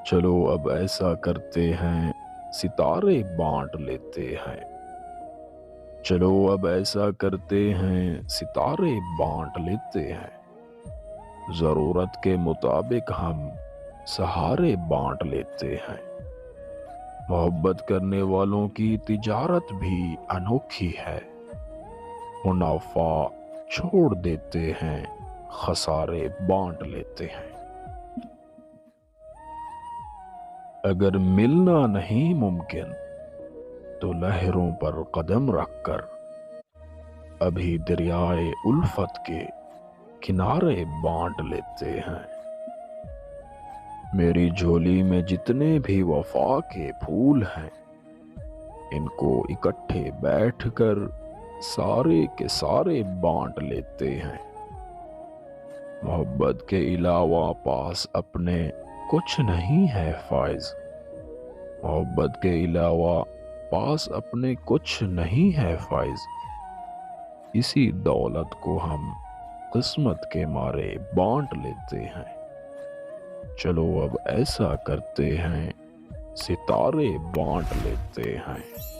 چلو اب ایسا کرتے ہیں، ستارے بانٹ لیتے ہیں۔ چلو اب ایسا کرتے ہیں، ستارے بانٹ لیتے ہیں۔ ضرورت کے مطابق ہم سہارے بانٹ لیتے ہیں۔ محبت کرنے والوں کی تجارت بھی انوکھی ہے۔ منافع چھوڑ دیتے ہیں، خسارے بانٹ لیتے ہیں۔ اگر ملنا نہیں ممکن تو لہروں پر قدم رکھ کر ابھی دریائے الفت کے کنارے بانٹ لیتے ہیں۔ میری جھولی میں جتنے بھی وفا کے پھول ہیں، ان کو اکٹھے بیٹھ کر سارے کے سارے بانٹ لیتے ہیں۔ محبت کے علاوہ پاس اپنے کچھ نہیں ہے فائز۔ محبت کے علاوہ پاس اپنے کچھ نہیں ہے فائز۔ اسی دولت کو ہم قسمت کے مارے بانٹ لیتے ہیں۔ چلو اب ایسا کرتے ہیں، ستارے بانٹ لیتے ہیں۔